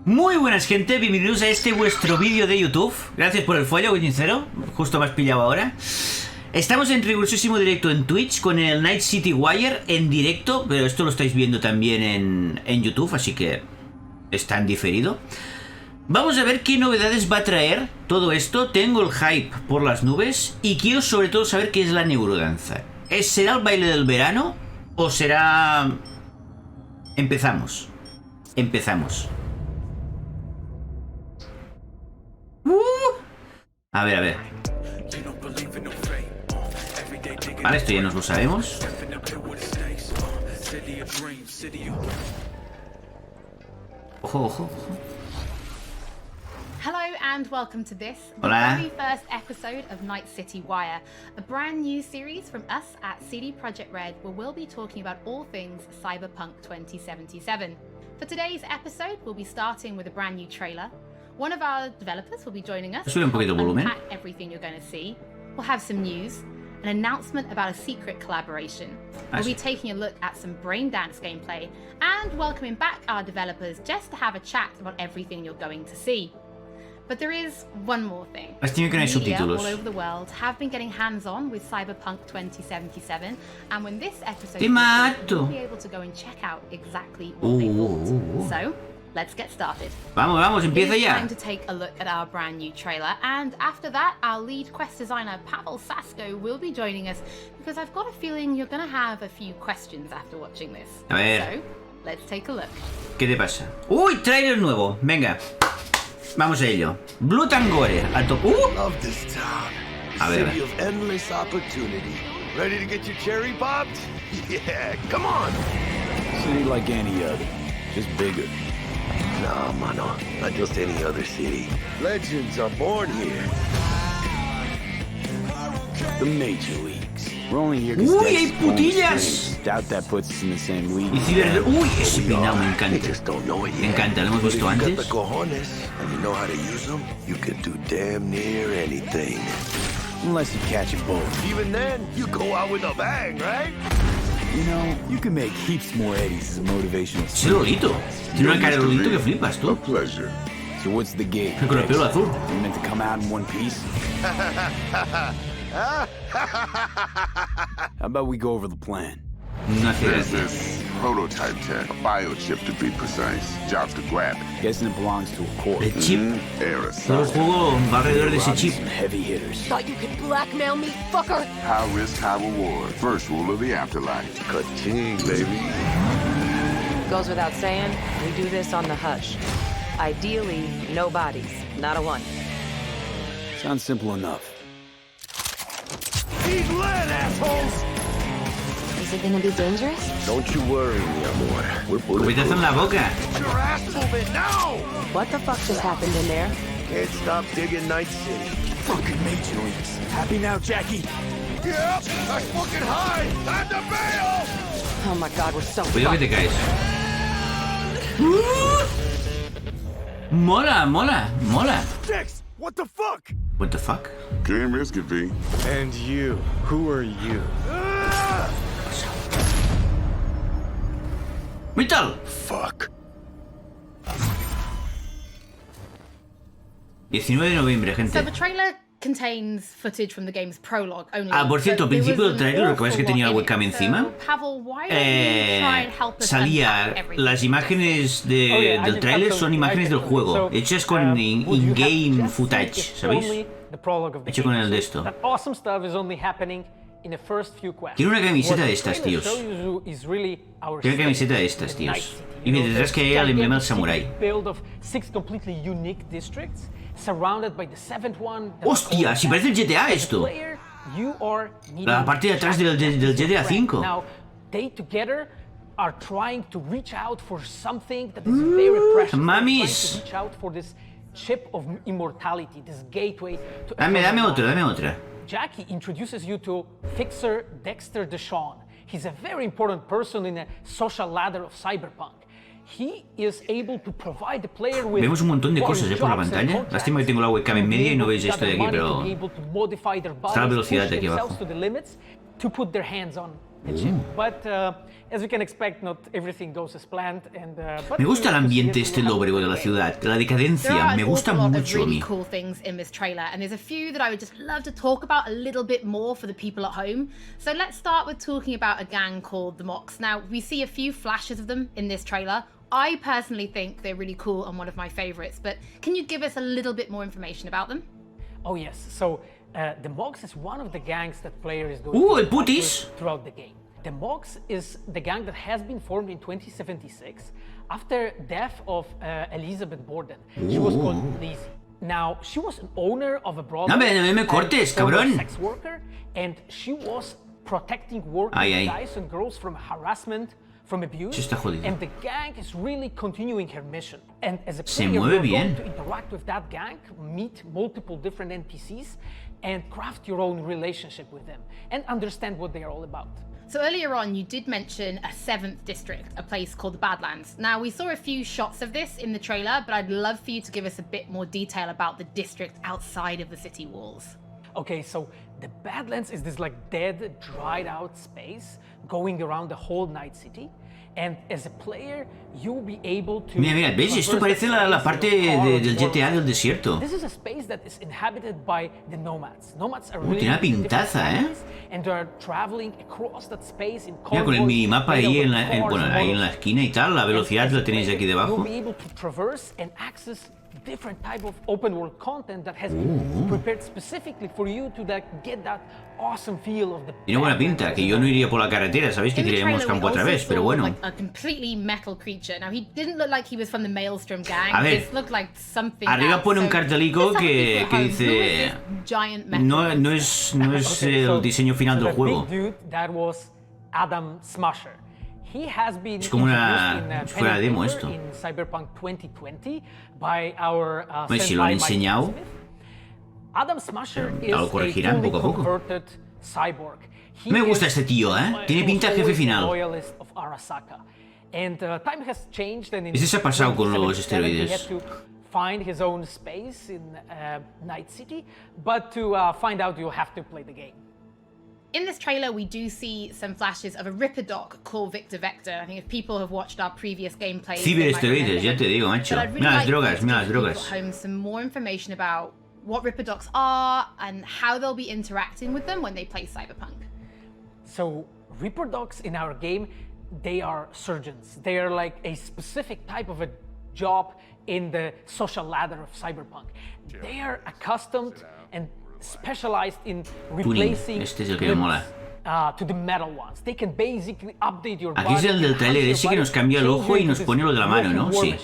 Muy buenas, gente, bienvenidos a este vuestro vídeo de YouTube. Gracias por el follow, muy sincero. Justo me has pillado ahora. Estamos en rigurosísimo directo en Twitch con el Night City Wire en directo, pero esto lo estáis viendo también en YouTube, así que está en diferido. Vamos a ver qué novedades va a traer todo esto. Tengo el hype por las nubes y quiero sobre todo saber qué es la neurodanza. ¿Será el baile del verano o será...? Empezamos. A ver. Vale, esto ya nos lo sabemos. Ojo. Hello and welcome to this, the Hola. very first episode of Night City Wire, a brand new series from us at CD Projekt Red, where we'll be talking about all things Cyberpunk 2077. For today's episode, we'll be starting with a brand new trailer. One of our developers will be joining us Sube un poquito el volumen. unpack everything you're going to see. We'll have some news, an announcement about a secret collaboration. We'll be taking a look at some brain dance gameplay and welcoming back our developers just to have a chat about everything you're going to see. But there is one more thing. Lástima que no hay Media subtítulos. all over the world have been getting hands-on with Cyberpunk 2077, and when this episode Te is mato. you'll be able to go and check out exactly what they bought. So, let's get started. Vamos, empieza It's ya. time to take a look at our brand new trailer, and after that, our lead quest designer Pavel Sasko will be joining us because I've got a feeling you're going to have a few questions after watching this. A ver. So, let's take a look. ¿Qué te pasa? ¡Uy! Trailer nuevo. Venga. Vamos a ello. Blue Tangore. A top. Love this town. A ver. City of endless opportunity. Ready to get your cherry popped? Yeah, come on. City like any other, just bigger. No, mano, not just any other city. Legends are born here. The major leagues. We're only here 'cause Uy, Dex hay is pulling the putillas. strings. Doubt that puts us in the same league. Y Ciber... ¡Uy! Ese We peinado me are. They encanta. just don't know it Me yet. encanta, lo hemos But visto if you got antes. the cojones and you know how to use them, you can do damn near anything. Unless you catch a bullet. Even then, you go out with a bang, right? You know, you can make heaps more eddies as a motivational Ese speaker. Lolito. Tiene una cara de Lolito que flipas, tú. Pleasure. So what's the gig? Con el pelo Dex? azul. You meant to come out in one piece? How about we go over the plan? No hace There's gracia. this prototype tech, a biochip to be precise. Job's to grab it. Guessing it belongs to a corp. El chip. Air Todo el aside. juego va alrededor de ese Robbing chip. some heavy hitters. Thought you could blackmail me, fucker? High risk, high reward. First rule of the afterlife. Ka-ching, baby. Goes without saying, we do this on the hush. Ideally, no bodies, not a one. Sounds simple enough. He's lit, assholes! Is it gonna be dangerous? Don't you worry, mi amor. We're Cubetazo en la boca. Get your ass moving now! What the fuck just happened in there? Can't stop digging Night City. Fucking major leagues. Happy now, Jackie? Yep, that's fucking high! Time to bail! Oh my god, we're so Cuidado que fucked. te caes. Mola. Dex, what the fuck? What the fuck? Can't risk it, V. And you, who are you? ¡Metal! Fuck. 19 de noviembre, gente. So the trailer contains footage from the game's prologue only. Ah, por cierto, al but there principio was del an trailer, lo que pasa es que awful tenía la lot in webcam it. encima. So, Pavel, why don't you try and help us Salía unpack everything? las imágenes del tráiler son imágenes del juego, hechas con in-game footage, ¿sabéis? Hecho con el de esto. Quiero una camiseta de estas, tíos. Quiero una camiseta de estas, tíos. Y detrás que haya el emblema del samurái. ¡Hostia! Si parece el GTA esto. La parte de atrás del GTA V. Mamis. Dame otra. Jackie introduces you to Fixer Dexter Deshawn. He's a very important person in the social ladder of Cyberpunk. He is able to provide the player with Vemos un montón de cosas por la jobs and pantalla. contracts. Lástima que tengo la webcam en media y no veis esto de aquí, pero To be able to modify their está la bodies, velocidad push de aquí abajo. themselves to the limits, to put their hands on But as you can expect, not everything goes as planned. Me gusta el ambiente este lóbrego de la ciudad, la decadencia, me gusta mucho a mí. Cool things in this trailer, and there's a few that I would just love to talk about a little bit more for the people at home. So let's start with talking about a gang called the Mocks. Now, we see a few flashes of them in this trailer. I personally think they're really cool and one of my favorites, but can you give us a little bit more information about them? Oh yes, so the Mocks is one of the gangs that player is going to el putis! Throughout the game. The Mocks is the gang that has been formed in 2076 after death of Elizabeth Borden. She was called Lizzie. Now, she was an owner of a brothel, me cortes, cabrón. sex worker, and she was protecting working guys and girls from harassment, from abuse, and the gang is really continuing her mission. And as a player, you're going to interact with that gang, meet multiple different NPCs, and craft your own relationship with them, and understand what they are all about. So earlier on, you did mention a 7th district, a place called the Badlands. Now, we saw a few shots of this in the trailer, but I'd love for you to give us a bit more detail about the district outside of the city walls. Okay, so the Badlands is this like dead, dried out space going around the whole Night City. And as a player, you'll be able to... Mira, ¿ves? Esto parece la parte del GTA del desierto. This is a space that is inhabited by the nomads. Nomads are really tiene una pintaza, and they are traveling across that space in Mira, con el minimapa ahí ahí en la esquina y tal, la velocidad la tenéis aquí debajo. You'll be able to traverse and access different type of open world content that has been prepared specifically for you to get that awesome feel of the... Tiene buena pinta, que yo no iría por la carretera, sabéis que tiraríamos campo otra vez, pero bueno. Like a completely metal creature. Now he didn't look like he was from the Maelstrom gang. A ver, this looked like something arriba pone un cartelico que dice no es el diseño final del juego. Big dude, that was Adam Smasher. He has been es como una fuera de demo esto. In Cyberpunk 2020 by our si lo han enseñado, Adam Smasher is lo corregirán poco a poco. Converted cyborg. Me gusta este tío, tiene pinta de jefe final. And time has changed, and Este se ha pasado con los esteroides. He had to find his own space in Night City, but to find out, you have to play the game. In this trailer, we do see some flashes of a Ripper doc called Victor Vector. I think if people have watched our previous gameplay, ciberesteroides, ya te digo, macho. Mira las drogas, mira las drogas. Home some more information about what Ripper docs are and how they'll be interacting with them when they play Cyberpunk. So Ripper docs in our game, they are surgeons. They are like a specific type of a job in the social ladder of Cyberpunk. They are accustomed and specialized in replacing este es el que me mola. To the metal ones. They can basically update your body. Aquí es el del trailer ese que nos cambia el ojo y nos pone lo de la mano, ¿no? Sí.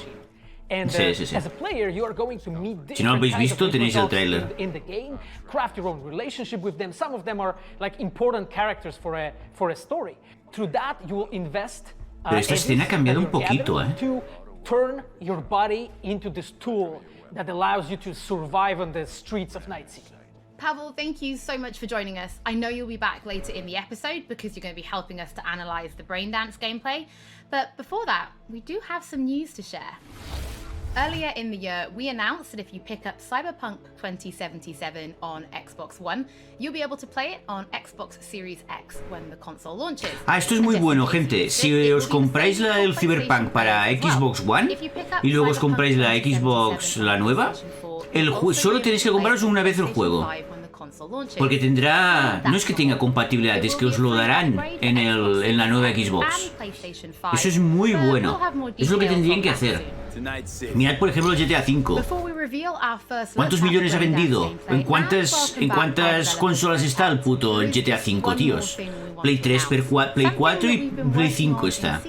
And sí. as a player, you are going to meet si no lo habéis visto, tenéis el trailer. In the game, craft your own relationship with them. Some of them are like important characters for a story. Through that, you will invest. Pero esta escena ha cambiado un poquito, to turn your body into this tool that allows you to survive on the streets of Night City. Pavel, thank you so much for joining us. I know you'll be back later in the episode because you're going to be helping us to analyze the Braindance gameplay. But before that, we do have some news to share. Earlier in the year, we announced that if you pick up Cyberpunk 2077 on Xbox One, you'll be able to play it on Xbox Series X when the console launches. Esto es muy bueno, gente. Si os compráis el Cyberpunk para Xbox One y luego os compráis la Xbox, la nueva, solo tenéis que compraros una vez el juego. Porque tendrá... No es que tenga compatibilidad, es que os lo darán en la nueva Xbox. Eso es muy bueno. Es lo que tendrían que hacer. Mirad, por ejemplo, el GTA V. ¿Cuántos millones ha vendido? ¿En cuántas consolas está el puto GTA V, tíos? Play 3, Play 4 y Play 5 está.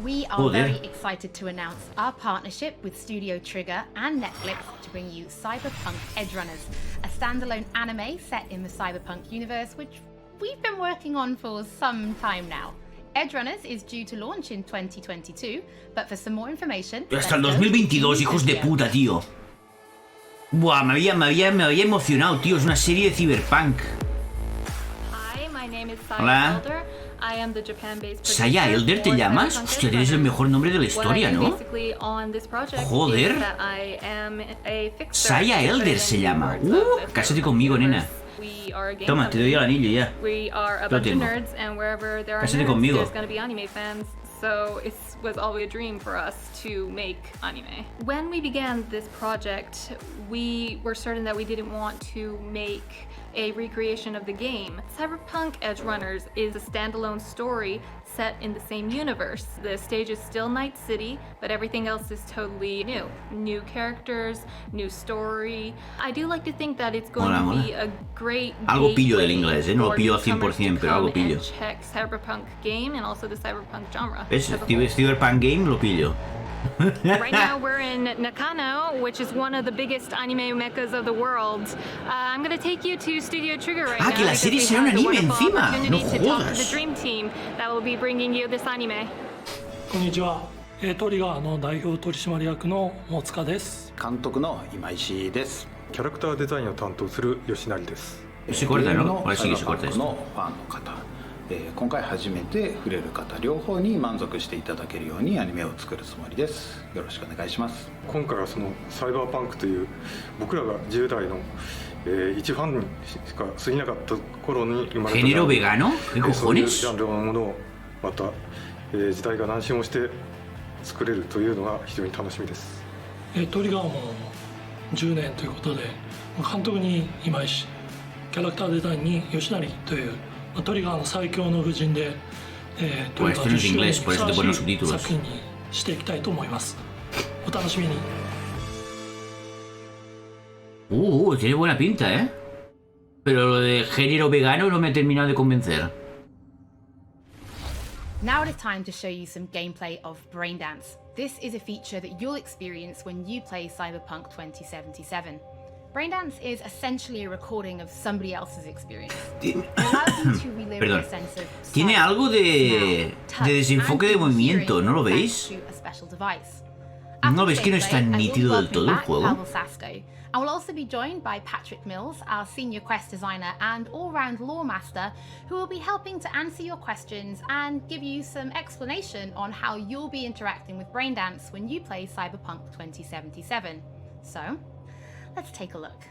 We are very excited to announce our partnership with Studio Trigger and Netflix to bring you Cyberpunk Edgerunners, a standalone anime set in the Cyberpunk universe, which we've been working on for some time now. Edgerunners is due to launch in 2022, but for some more information... Hasta el 2022, hijos de puta, tío. Buah, me había emocionado, tío. Es una serie de Cyberpunk. Hi, my name is Hola. Saya Elder, ¿te llamas? Hostia, tienes el mejor nombre de la historia, ¿no? Joder. Saya Elder se llama. Cásate conmigo, nena. We are a game Toma, te doy el anillo ya. We are a bunch of nerds, and wherever there are nerds, there's going to be anime fans. So it was always a dream for us to make anime. When we began this project, we were certain that we didn't want to make a recreation of the game. Cyberpunk Edge Runners is a standalone story set in the same universe. The stage is still Night City, but everything else is totally new. New characters, new story. I do like to think that it's going to be a great algo pillo del inglés, no lo pillo al 100%, pero algo pillo. Check Cyberpunk game and also the Cyberpunk genre. ¿Ves? Cyberpunk game lo pillo. Right now we're in Nakano, which is one of the biggest anime meccas of the world. I'm going to take you to Studio Trigger right now. Que la serie será un anime encima. No jodas. The dream team that will be bringing you this anime. こんにちは。トリガーの代表取締役の大塚です。監督の今石です。キャラクターデザインを担当する吉成です。Se corta, ¿no? Ahora sí que se corta esto. のファンの方。今回初めて触れる方両方に満足していただけるようにアニメを作るつもりです。よろしくお願いします。今回はそのサイバーパンクという僕らが10代の一ファンにしか過ぎなかった頃に生まれたgénero vegano? ¿Qué cojones? そういうジャンルのものをまた時代が何周もして作れるというのが非常に楽しみです。トリガーも10年ということで監督に今石、キャラクターデザインに吉成というトリガーの最強の夫人で、トリガー10周年にふさわしい作品にしていきたいと思います。お楽しみに。Tiene buena pinta, ¿eh? Pero lo de género vegano no me ha terminado de convencer. Now it is time to show you some gameplay of Braindance. This is a feature that you'll experience when you play Cyberpunk 2077. Braindance is essentially a recording of somebody else's experience. Perdón. Tiene algo de desenfoque de movimiento, ¿no lo veis? ¿No veis que no es tan nítido del todo el juego? I will also be joined by Patrick Mills, our senior quest designer and all-round lore master, who will be helping to answer your questions and give you some explanation on how you'll be interacting with Braindance when you play Cyberpunk 2077. So, let's take a look.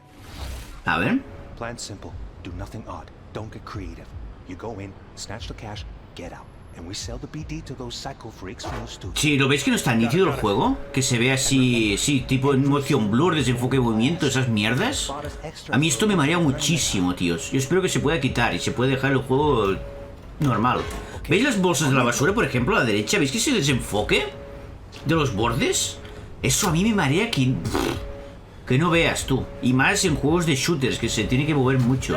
A ver. Plan simple. Do nothing odd. Don't get creative. You go in, snatch the cash, get out. And we sell the BD to those psycho freaks from the studio. Sí, ¿lo veis que no está nítido el juego? Que se ve así, sí, tipo motion blur, desenfoque de movimiento, esas mierdas. A mí esto me marea muchísimo, tíos. Yo espero que se pueda quitar y se puede dejar el juego normal. ¿Veis las bolsas de la basura, por ejemplo, a la derecha? ¿Veis que ese desenfoque de los bordes? Eso a mí me marea que no veas tú. Y más en juegos de shooters, que se tiene que mover mucho.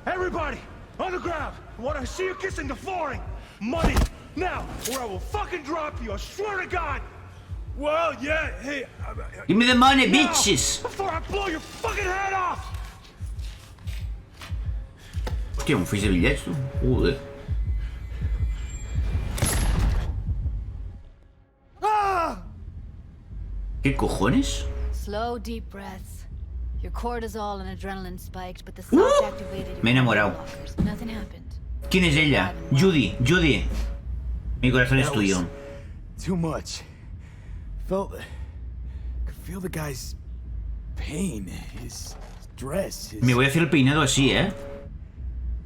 Everybody, on the ground. I want to see you kissing the flooring. Money, now, or I will fucking drop you, I swear to God! Well, yeah, hey... Give me the money, bitches! Before I blow your fucking head off! Hostia, un fish de billets, tú. Joder. ¿Qué cojones? Slow, deep breaths. Your cortisol and adrenaline spiked, but the sauce activated your... Me he enamorado. Nothing happened. ¿Quién es ella? Judy. Mi corazón es tuyo. Too much. Could feel the guy's pain, his stress. Me voy a hacer el peinado así, ¿eh?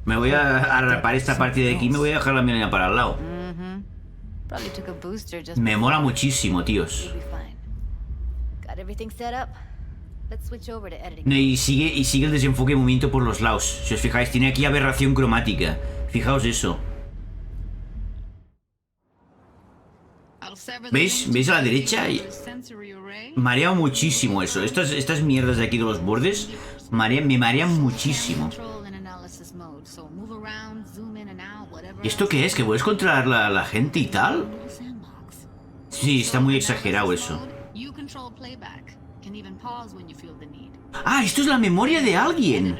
Me voy a rapar esta parte de aquí y me voy a dejar la melena para al lado. Me mola muchísimo, tíos. Y sigue el desenfoque de movimiento por los lados. Si os fijáis, tiene aquí aberración cromática. Fijaos eso. ¿Veis a la derecha? Marea muchísimo eso. Estas mierdas de aquí de los bordes me marean muchísimo. ¿Y esto qué es? ¿Que puedes controlar a la gente y tal? Sí, está muy exagerado eso. Ah, esto es la memoria de alguien.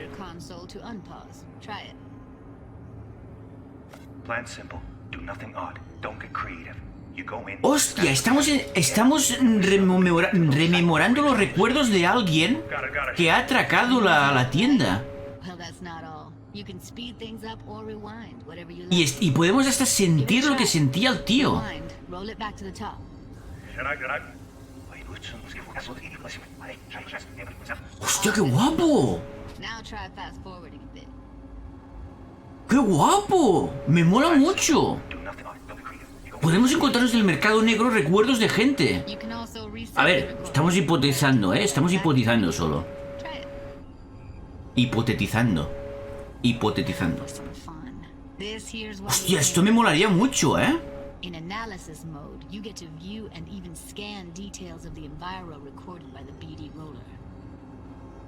Hostia, estamos rememorando los recuerdos de alguien que ha atracado la tienda. Y podemos hasta sentir lo que sentía el tío. ¡Hostia, qué guapo! ¡Qué guapo! ¡Me mola mucho! Podemos encontrarnos en el mercado negro recuerdos de gente. A ver, estamos hipotetizando, ¿eh? Estamos hipotetizando solo. Hipotetizando. Hipotetizando. Hostia, esto me molaría mucho, ¿eh? In analysis mode, you get to view and even scan details of the enviro recorded by the BD roller.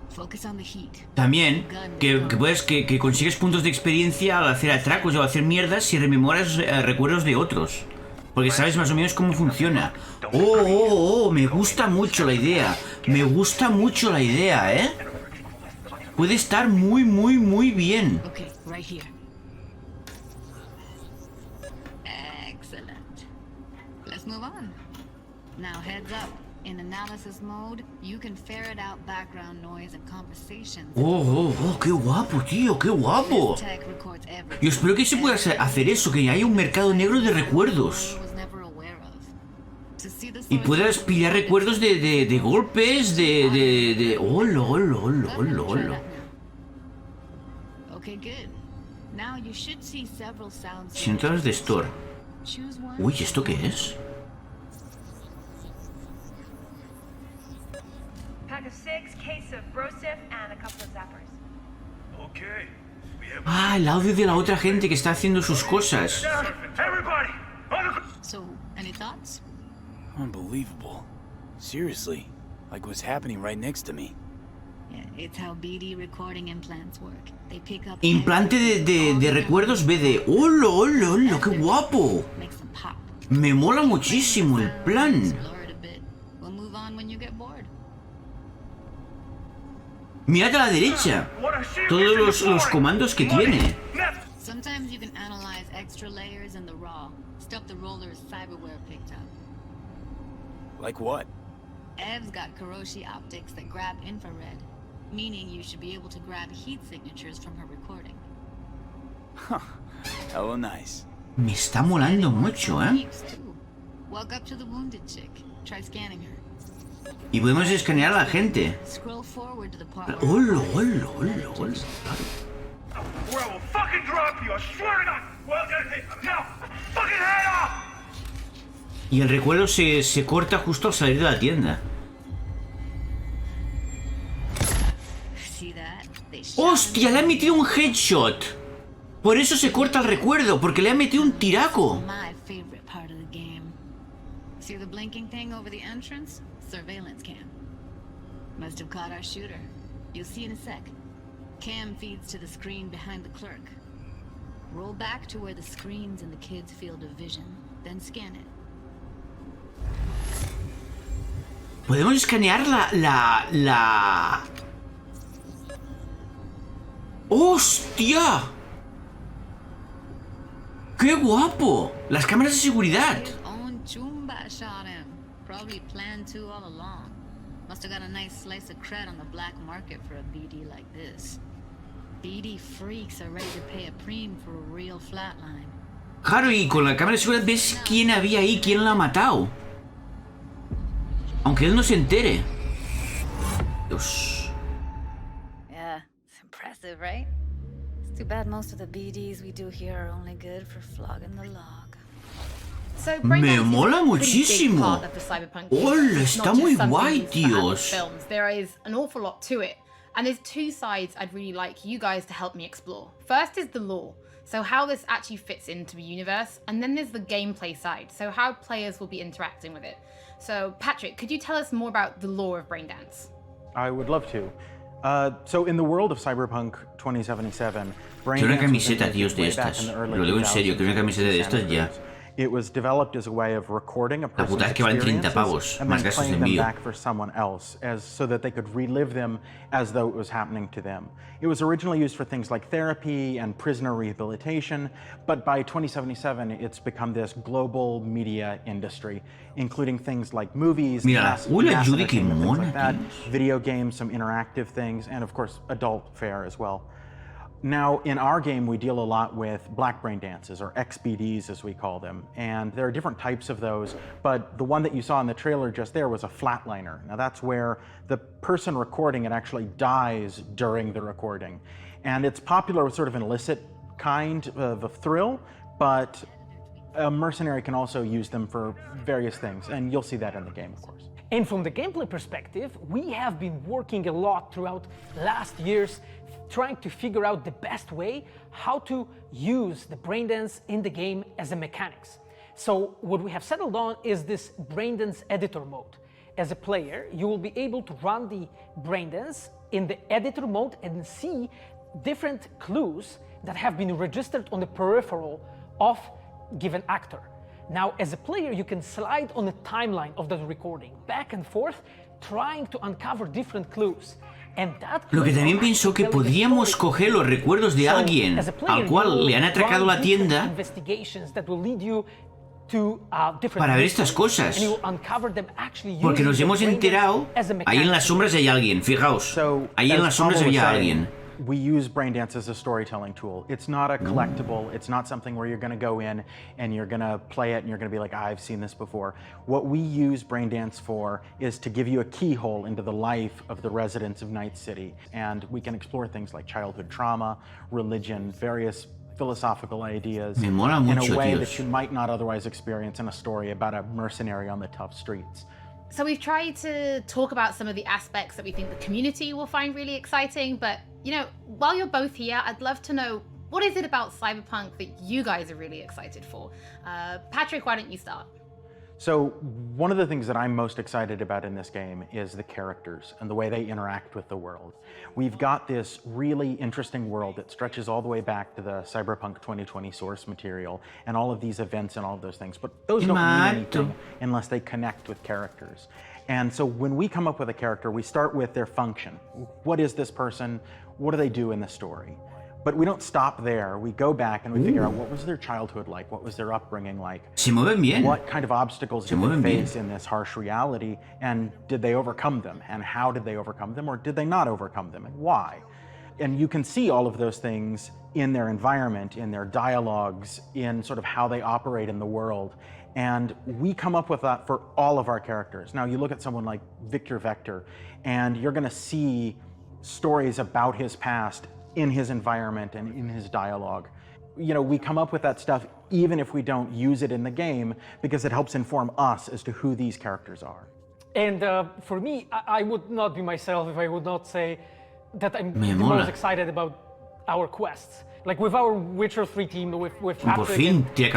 Focus on the heat. También que consigues puntos de experiencia al hacer atracos o hacer mierdas si rememoras recuerdos de otros. Porque sabes más o menos cómo funciona. Oh, me gusta mucho la idea. Me gusta mucho la idea, ¿eh? Puede estar muy, muy, muy bien. Okay, right here. Excellent. Let's move on. Now heads up. In analysis mode, you can ferret out background noise and conversations. Qué guapo, tío, qué guapo. Yo espero que se pueda hacer eso, que haya un mercado negro de recuerdos. Y puedas pillar recuerdos de golpes, de... ¡Hola, hola, hola, hola, hola! Sientas de store. Uy, ¿esto qué es? Ah, el audio de la otra gente que está haciendo sus cosas. Unbelievable. Seriously, like what's happening right next to me. Implante de recuerdos BD. ¡Hola, hola, hola! ¡Qué guapo! Me mola muchísimo el plan. Mirad a la derecha. Todos los comandos que tiene. Sometimes you can analyze extra layers in the raw. Stuff the roller's cyberware picked up. Like what? Ev's got Kuroshi optics that grab infrared, meaning you should be able to grab heat signatures from her recording. Huh. Hella nice. Me está molando mucho, ¿eh? Walk up to the wounded chick. Try scanning her. Y podemos escanear a la gente. Scroll forward to the part. ¡Hola, hola, hola, hola! Or I will fucking drop you, I swear to God! Well, now, fucking head off! Y el recuerdo se corta justo al salir de la tienda. ¡Hostia! Le ha metido un headshot. Por eso se corta el recuerdo, porque le ha metido un tiraco. See the blinking thing over the entrance? Surveillance cam. Must have caught our shooter. You'll see in a sec. Cam feeds to the screen behind the clerk. Roll back to where the screen's in the kid's field of vision, then scan it. Podemos escanear la... ¡Hostia! ¡Qué guapo! Las cámaras de seguridad. Shot him. Probably planned to all along. Must have got a nice slice of cred on the black market for a BD like this. BD freaks are ready to pay a preem for a real flatline. Claro, y con la cámara de seguridad ves quién había ahí, quién la ha matado. Aunque él no se entere. Dios. Yeah, it's impressive, right? It's too bad most of the BDs we do here are only good for flogging the log. Me mola muchísimo. Hola, está muy guay, tíos. There is an awful lot to it, and there's two sides I'd really like you guys to help me explore. First is the lore, so how this actually fits into the universe, and then there's the gameplay side, so how players will be interacting with it. So Patrick, could you tell us more about the lore of Braindance? I would love to. So in the world of Cyberpunk 2077, Quiero una camiseta, tíos, de estas. Lo digo en serio, quiero una camiseta de estas ya. It was developed as a way of recording a person's es que valen 30 pavos, experiences and más then gastos de playing them envío. back for someone else, so that they could relive them as though it was happening to them. It was originally used for things like therapy and prisoner rehabilitation, but by 2077 it's become this global media industry, including things like movies, mass entertainment, things like that, video games, some interactive things, and of course adult fare as well. Now, in our game, we deal a lot with black brain dances, or XBDs as we call them, and there are different types of those, but the one that you saw in the trailer just there was a flatliner. Now that's where the person recording it actually dies during the recording. And it's popular with sort of an illicit kind of a thrill, but a mercenary can also use them for various things, and you'll see that in the game, of course. And from the gameplay perspective, we have been working a lot throughout last years trying to figure out the best way how to use the braindance in the game as a mechanics. So what we have settled on is this braindance editor mode. As a player, you will be able to run the braindance in the editor mode and see different clues that have been registered on the peripheral of given actor. Now, as a player, you can slide on the timeline of that recording, back and forth, trying to uncover different clues. Lo que también pienso que podríamos coger los recuerdos de alguien al cual le han atracado la tienda para ver estas cosas. Porque nos hemos enterado, ahí en las sombras hay alguien, fijaos, ahí en las sombras había alguien. We use Braindance as a storytelling tool. It's not a collectible. It's not something where you're going to go in and you're going to play it and you're going to be like, I've seen this before. What we use Braindance for is to give you a keyhole into the life of the residents of Night City. And we can explore things like childhood trauma, religion, various philosophical ideas in a way that you might not otherwise experience in a story about a mercenary on the tough streets. So we've tried to talk about some of the aspects that we think the community will find really exciting, but you know, while you're both here, I'd love to know, what is it about Cyberpunk that you guys are really excited for? Patrick, why don't you start? So one of the things that I'm most excited about in this game is the characters and the way they interact with the world. We've got this really interesting world that stretches all the way back to the Cyberpunk 2020 source material and all of these events and all of those things, but those don't mean anything unless they connect with characters. And so when we come up with a character, we start with their function. What is this person? What do they do in the story? But we don't stop there. We go back and we figure out what was their childhood like, what was their upbringing like, what kind of obstacles did they face in this harsh reality, and did they overcome them, and how did they overcome them, or did they not overcome them, and why? And you can see all of those things in their environment, in their dialogues, in sort of how they operate in the world. And we come up with that for all of our characters. Now you look at someone like Victor Vector, and you're gonna see stories about his past in his environment and in his dialogue. You know, we come up with that stuff even if we don't use it in the game because it helps inform us as to who these characters are. And for me, I would not be myself if I would not say that I'm the most excited about our quests. Like with our Witcher 3 team, with Patrick,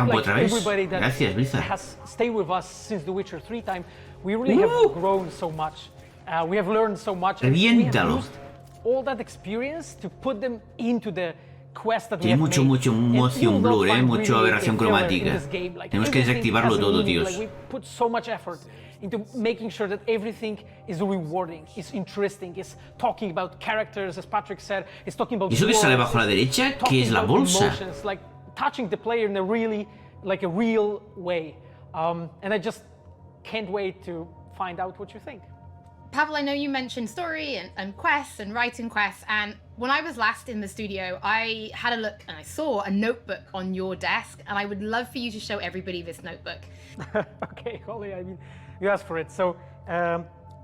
like everybody that has stayed with us since the Witcher 3 time, we really have grown so much. We have learned so much. And we have used all that experience to put them into the quest that we have made. Mucho motion blur, mucha aberración cromática. Tenemos que desactivarlo todo, tíos. Like we put so much effort into making sure that everything is rewarding, is interesting, is talking about characters, as Patrick said, is talking about ¿Y eso que sale bajo la derecha? ¿Qué es la bolsa? Emotions, like touching the player in a really, like a real way. And I just can't wait to find out what you think. Pavel, I know you mentioned story and quests and writing quests, and when I was last in the studio, I had a look and I saw a notebook on your desk, and I would love for you to show everybody this notebook. Okay, Holly, I mean, you asked for it. So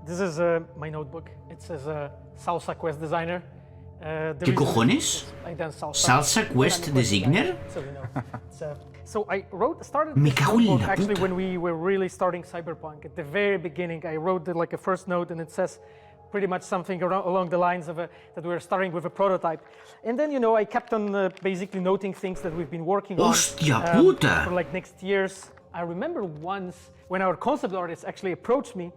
this is my notebook. It says Salsa Quest Designer. ¿Qué cojones? ¿Salsa Quest Designer? So I started Me cago en la actually puta. when we were really starting Cyberpunk. At the very beginning, I wrote like a first note, and it says pretty much something along the lines of that we were starting with a prototype. And then, you know, I kept on basically noting things that we've been working Hostia on puta. for like next years. I remember once when our concept artists actually approached me,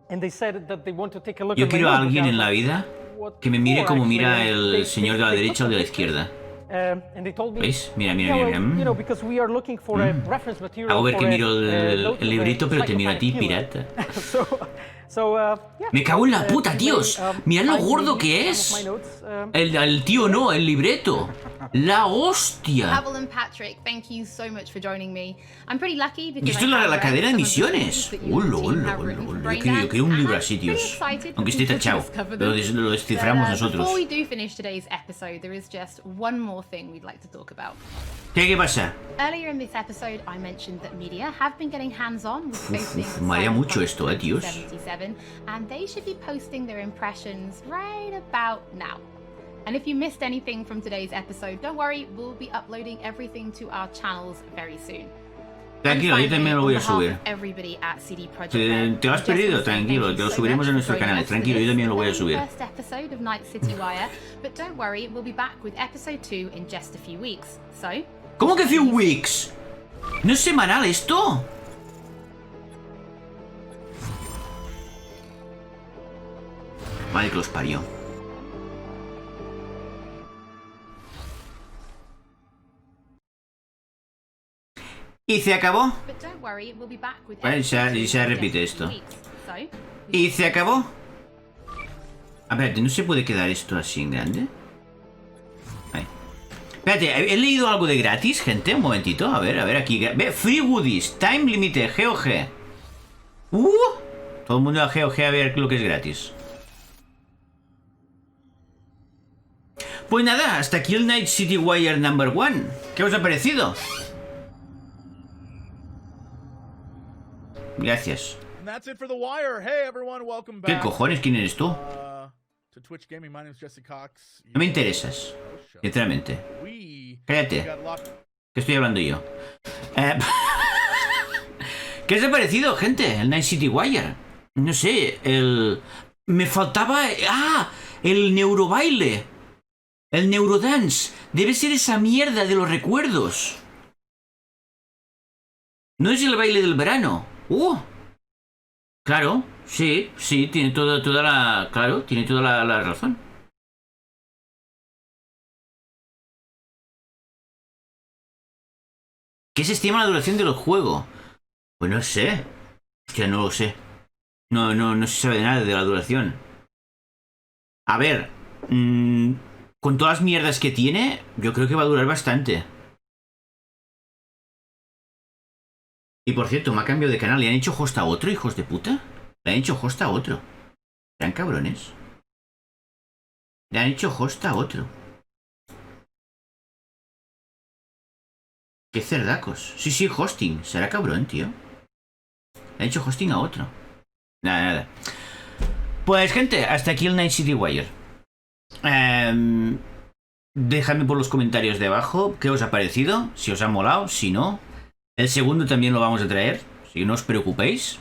and they said that they want to take a look Yo at my quiero a notebook. alguien I en was la like, vida what que me mire for, como actually? mira And el señor de la derecha o de la izquierda. And they told me, ¿Veis? Mira, mira, yeah, mira. well, you know, because we are looking for a reference material Hago ver for que miro a el librito, pero te miro a ti, psychopath killer. pirata. So Me cago en la puta, tíos. Mirad lo gordo que es. El tío no, el libreto. La hostia. Y esto es la cadena de misiones. Hola. Yo quiero un libro así, tíos. Aunque esté tachado. Pero lo desciframos nosotros. ¿Qué pasa? Marea mucho esto, tíos. And they should be posting their impressions right about now. And if you missed anything from today's episode, don't worry, we'll be uploading everything to our channels very soon. Tranquilo, yo también lo voy a subir. Te lo has perdido, tranquilo, te lo subiremos a nuestro canal. Tranquilo, yo también lo voy a subir. ¿Cómo que few weeks? ¿No es semanal esto? Madre que los parió. ¿Y se acabó? Vale, ya repite esto. ¿Y se acabó? A ver, ¿no se puede quedar esto así en grande? Vale. Espérate, ¿he leído algo de gratis, gente? Un momentito, a ver, aquí. Free goodies, time limite, GOG. Todo el mundo a GOG a ver lo que es gratis. Pues nada, hasta aquí el Night City Wire number 1. ¿Qué os ha parecido? Gracias. ¿Qué cojones? ¿Quién eres tú? No me interesas, sinceramente. Cállate, que estoy hablando yo. ¿Qué os ha parecido, gente? El Night City Wire. No sé, me faltaba... el neurobaile. El neurodance. Debe ser esa mierda de los recuerdos. ¿No es el baile del verano? Claro, sí, tiene toda la... Claro, tiene toda la razón. ¿Qué se estima la duración del juego? Pues no sé. Hostia, no lo sé. No se sabe nada de la duración. A ver... con todas las mierdas que tiene, yo creo que va a durar bastante. Y por cierto, me ha cambiado de canal. ¿Le han hecho host a otro, hijos de puta? Le han hecho host a otro. ¿Serán cabrones? Le han hecho host a otro. Qué cerdacos. Sí, hosting. Será cabrón, tío. Le han hecho hosting a otro. Nada. Pues, gente, hasta aquí el Night City Wire. Dejadme por los comentarios de abajo qué os ha parecido, si os ha molado, si no. El segundo también lo vamos a traer, así que no os preocupéis.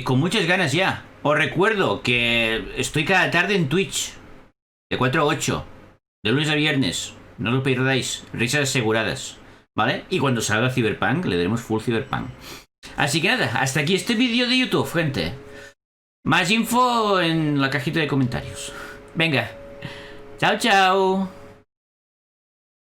Con muchas ganas ya. Os recuerdo que estoy cada tarde en Twitch, de 4 a 8, de lunes a viernes. No lo perdáis, risas aseguradas, ¿vale? Y cuando salga Cyberpunk, le daremos full Cyberpunk. Así que nada, hasta aquí este vídeo de YouTube, gente. Más info en la cajita de comentarios. Venga, chao.